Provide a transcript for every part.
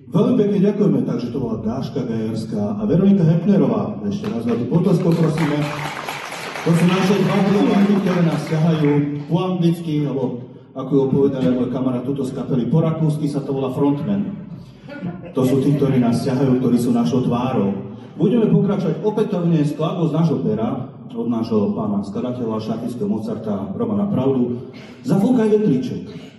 Veľmi pekne ďakujeme, takže to bola Dáška Gajerská a Veronika Hepnerová. Ešte raz veľmi potlesko prosíme. To sú naše dva diamanty, ktoré nás ťahajú po anglicky, alebo ako ho povedal aj môj kamarát tuto z kapely, po rakúsky sa to volá frontman. To sú tí, ktorí nás ťahajú, ktorí sú našou tvárou. Budeme pokračovať opätovne skladbou z nášho pera, od nášho pána skladateľa šlachtického Mozarta Romana Pravdu. Zafúkaj vetríček.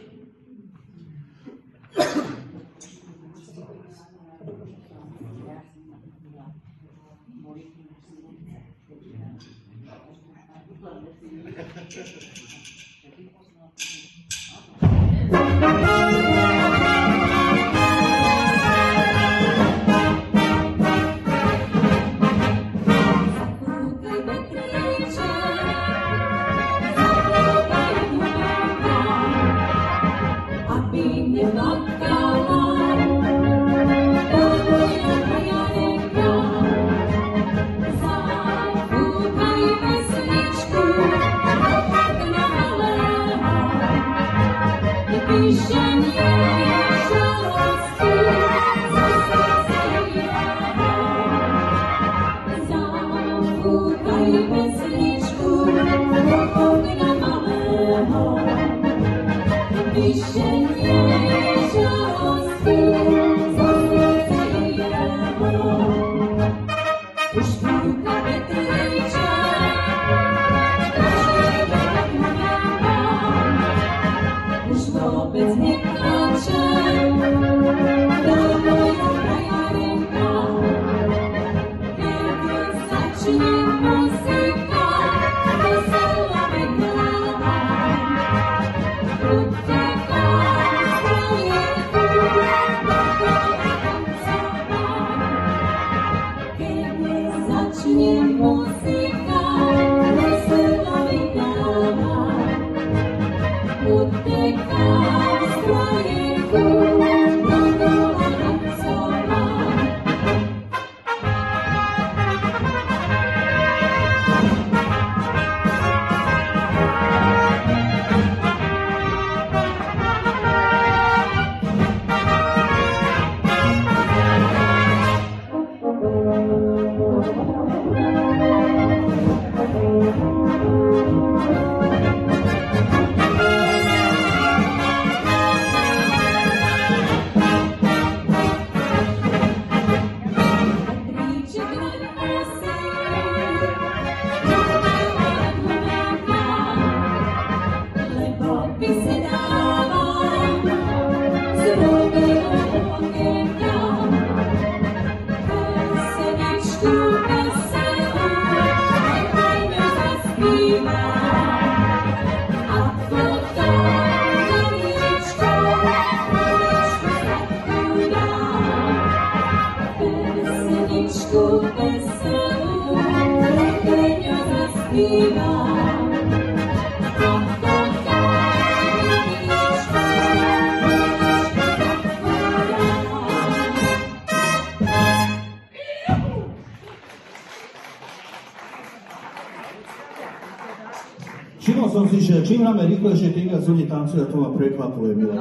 Všimol som si, že čím hráme rýchlejšie, tým viac ľudí tancuje a to ma prekvapuje, milé.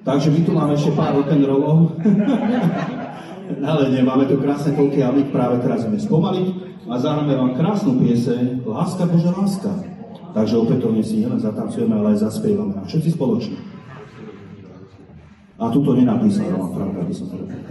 Takže my tu máme ešte pár rock'n'rollov. Ale nie, máme tu krásne polky a my práve teraz ideme spomaliť a zahráme vám krásnu pieseň Láska Božia láska. Takže opätovne si nielen zatancujeme, ale aj zaspievame. A všetci spoločne. A tuto nenapísal Roman Pravda, aby som to povedal.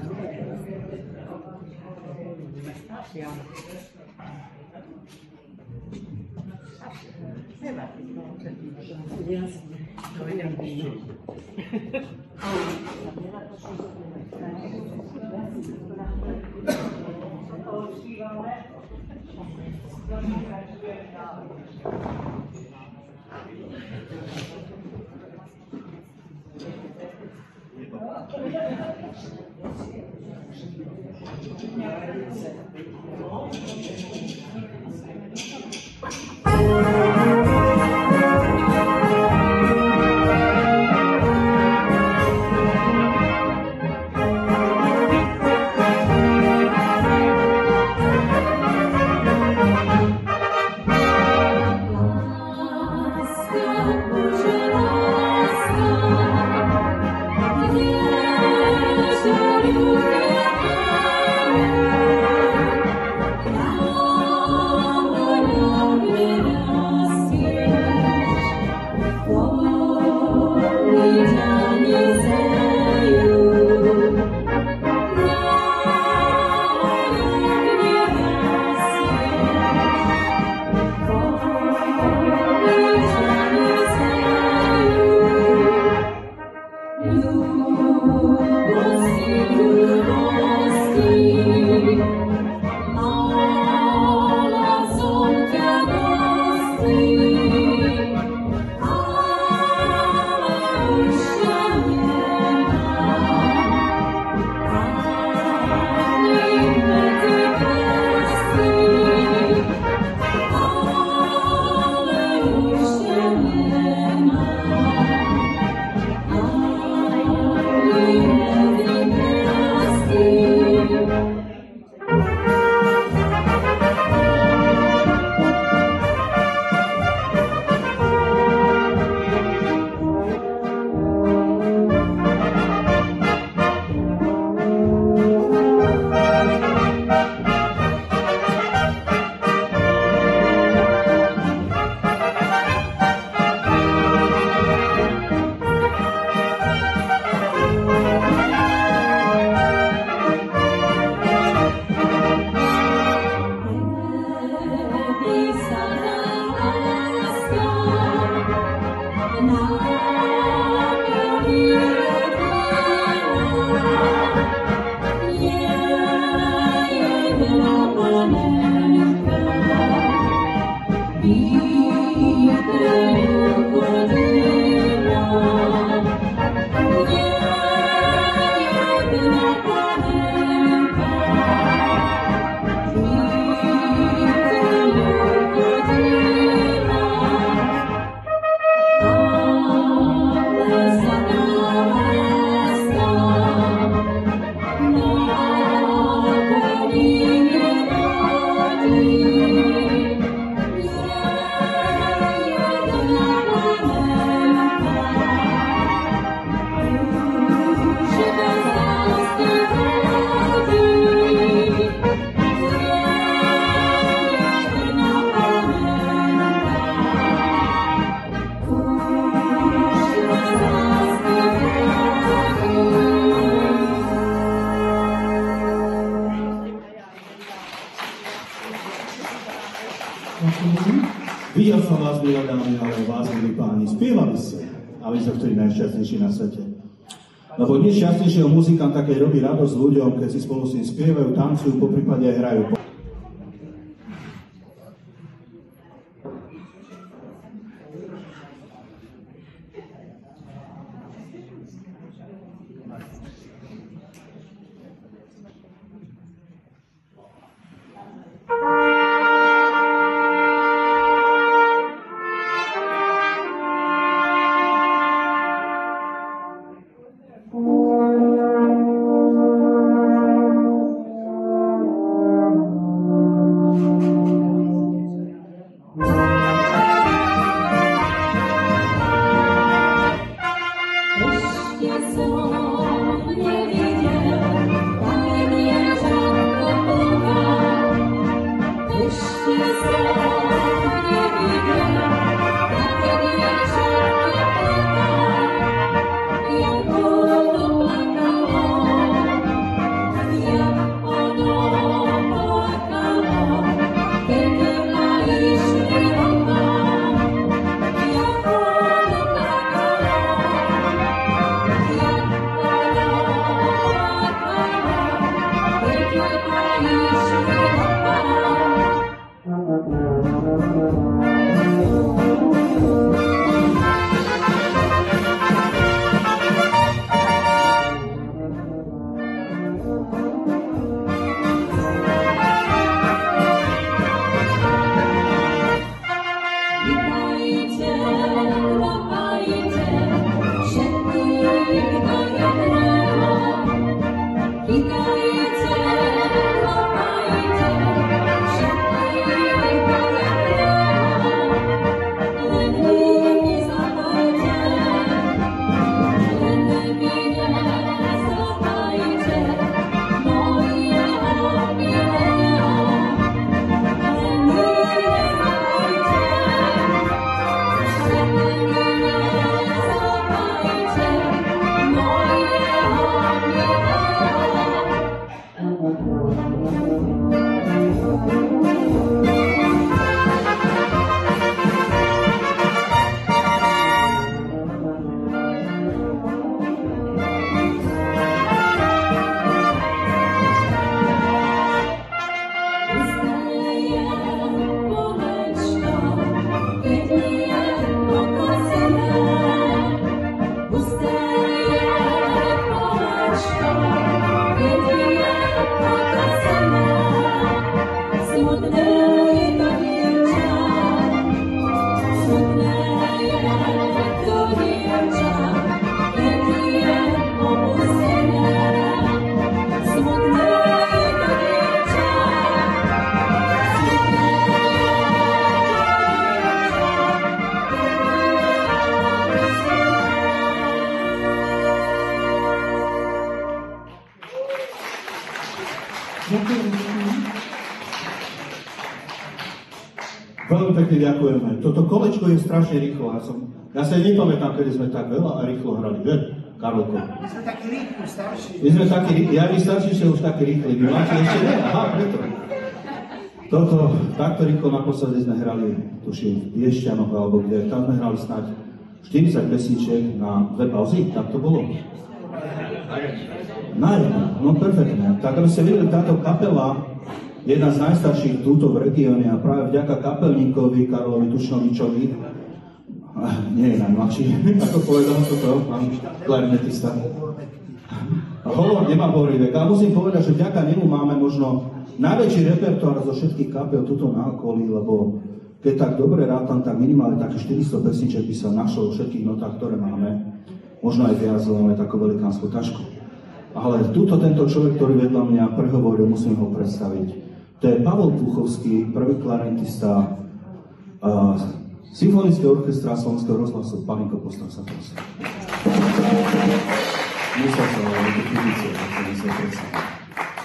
Videl som vás, milé dámy, ale vás, milí páni, spievali ste, a vy ste vtedy najšťastnejší na svete. Lebo nič šťastnejšieho muzikanta, keď robí radosť ľuďom, keď si spolu s ním spievajú, tancujú, poprípade aj hrajú. Veľmi pekne ďakujeme. Toto kolečko je strašne rýchlo. Ja sa nepamätám, kedy sme tak veľa a rýchlo hrali, že? Karolko. My sme takí rýchli, starší. My sme takí rýchli, ja vy starší ste už takí rýchli. Vy máte ešte ne? Aha, preto. Takto rýchlo naposledy sme hrali, tuším, v Piešťanoch, alebo kde, tam sme hrali snáď 40 pesničiek na 2 pauzy, tak to bolo. Na jedno, no perfektne. Tak aby ste videli, táto kapela, jedna z najstarších túto v regióne a práve vďaka kapelníkovi Karolovi Tušnovičovi, nie je najmladší, ako povedal toto, pán klarinetista. Hovor nemá hovorivek, ale musím povedať, že vďaka nemu máme možno najväčší repertoár zo všetkých kapel tuto na okolí, lebo keď tak dobre rátam, tak minimálne takých 400 pesniček by sa našlo vo všetkých notách, ktoré máme. Možno aj viac, lebo máme takú velikánsku tašku. Ale tento človek, ktorý vedľa mňa prehovoril, musím ho predstaviť. To je Pavol Puchovský, prvý klarinetista Symfonického orchestra Slovenského rozhlasu. Palinko, postav sa prosím.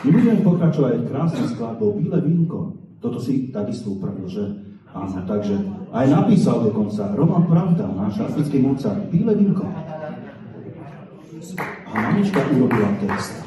My budeme pokračovať krásnou skladbou Bíle vínko. Toto si takisto upravil, že? Áno, takže aj napísal dokonca Roman Pravda, náš africký Mozart, Bíle vínko. A mamička urobila text.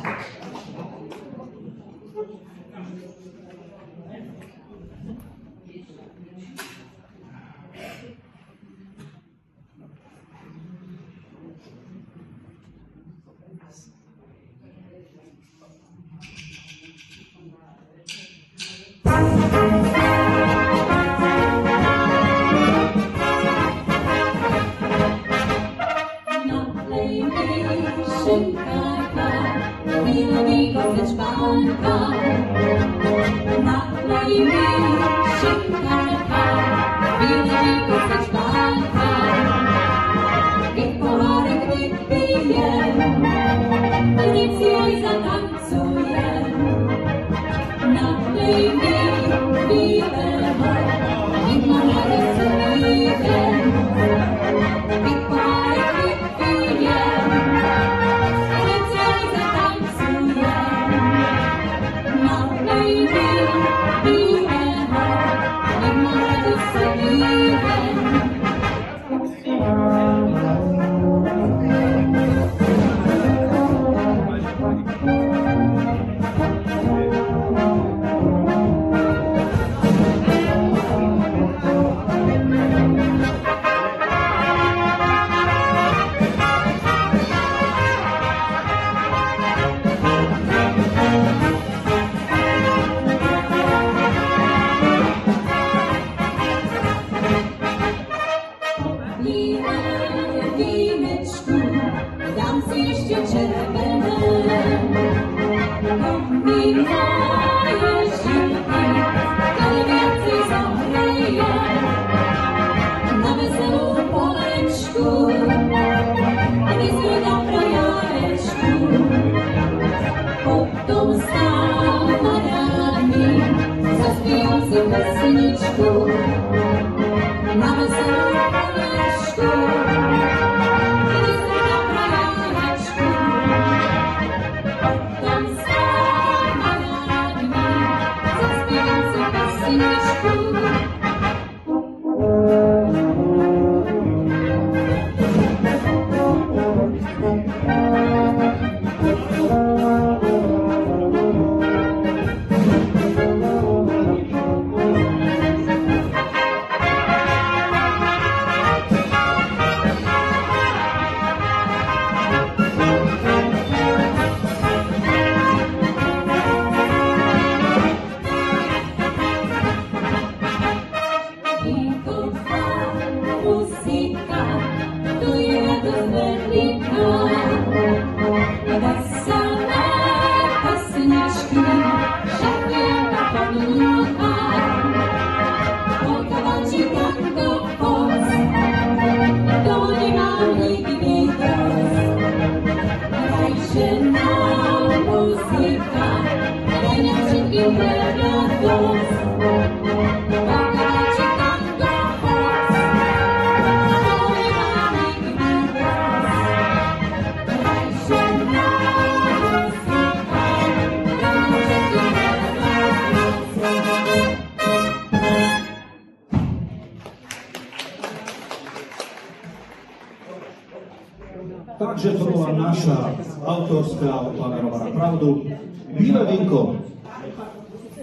Takže to bola naša autorská Planerova na pravdu. Bílé vínko.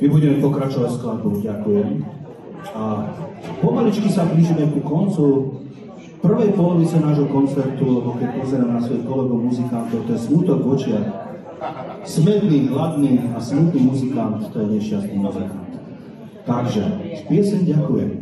My budeme pokračovať skladbou. Ďakujem. A pomaličky sa blížime ku koncu prvej polovice nášho koncertu, lebo keď pozerám na svojich kolegov muzikantov, to je smutok v očiach. Smedný, hladný a smutný muzikant, to je nešťastný muzikant. Takže, pieseň ďakujem.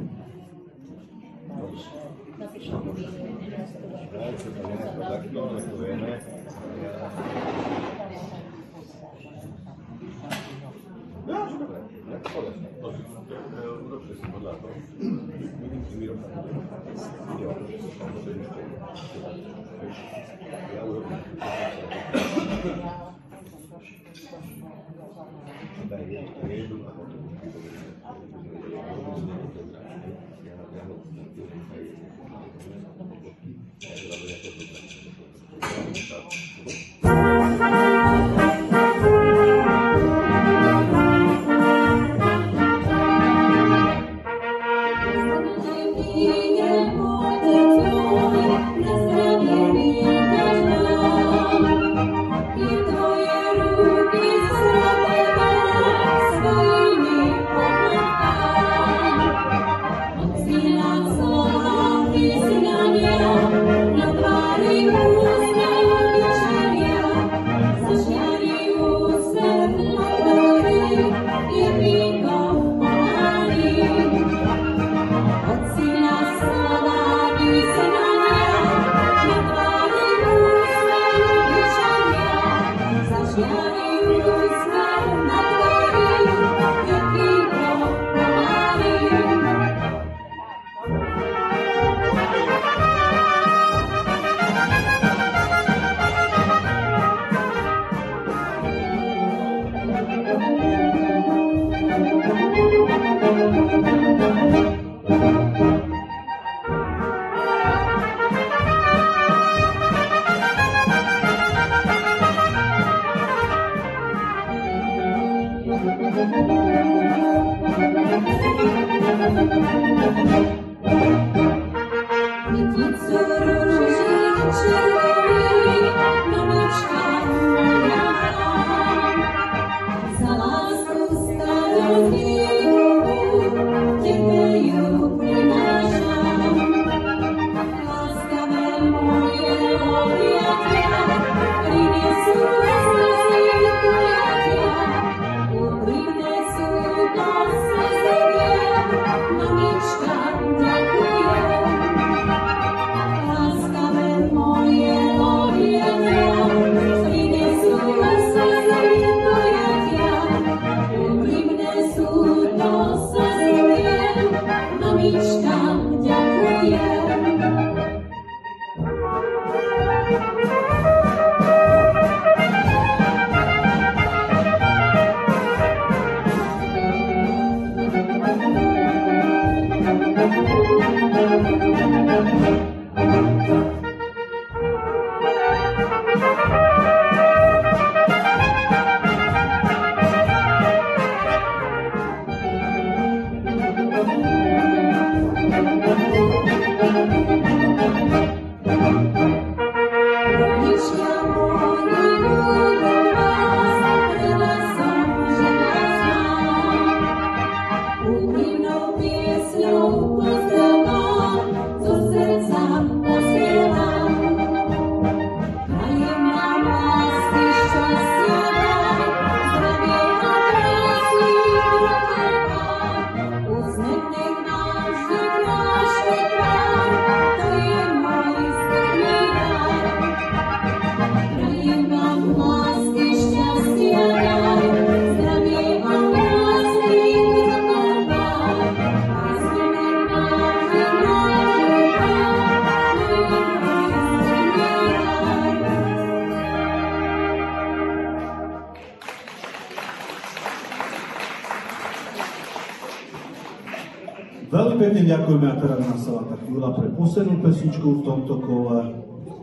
Veľmi pekne ďakujeme a teraz nastala tá chvíľa pre poslednú pesničku v tomto kole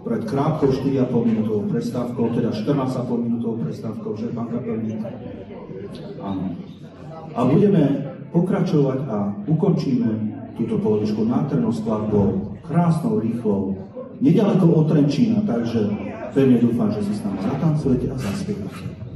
pred krátkou 4,5 minútovou prestávkou, teda 14,5 minútovou prestávkou, že pán kapelník? Áno. A budeme pokračovať a ukončíme túto polovičku nádhernou skladbou, krásnou, rýchlou, nedaleko od Trenčína, takže pevne dúfam, že si s nami zatancujete a zaspievate.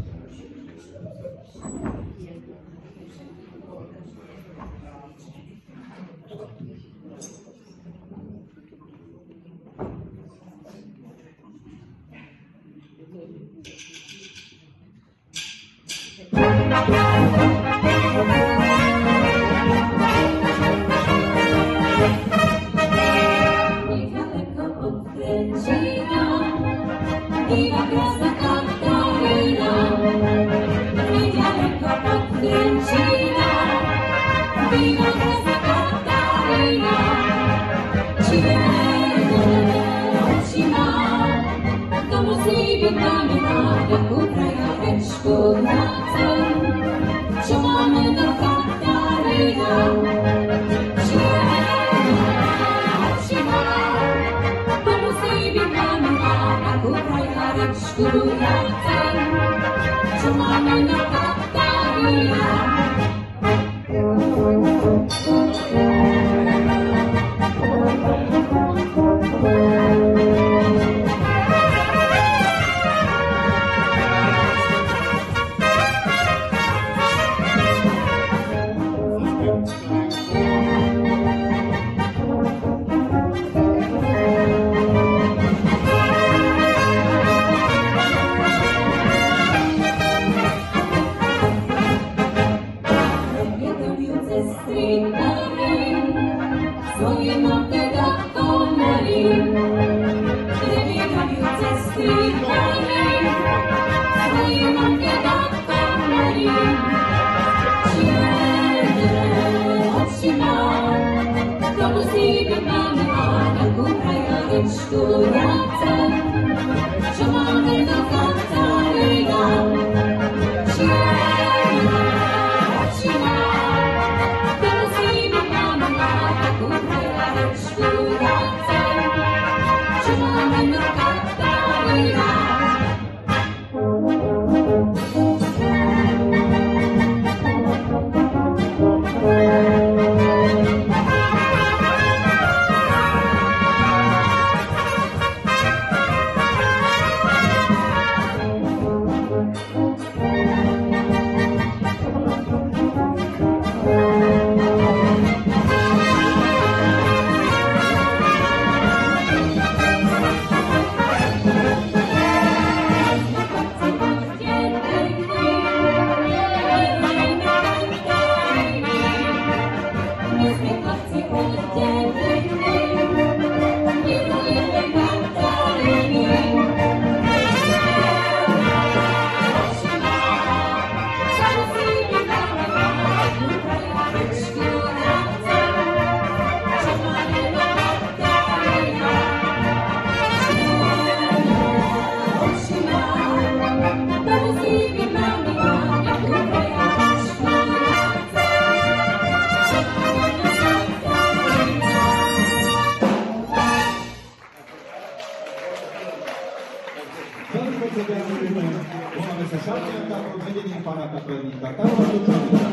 Voláme sa Šarčianka pod vedením pána kapelníka Karla Tučanika.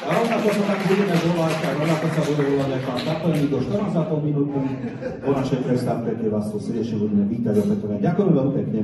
A rovnako sa tak budeme volať, a rovnako sa bude volať aj pán kapelník do 14,5 minúty. Po našej prestávke, kde vás tu srdečne budeme vítať opätovne. Ďakujem veľmi pekne.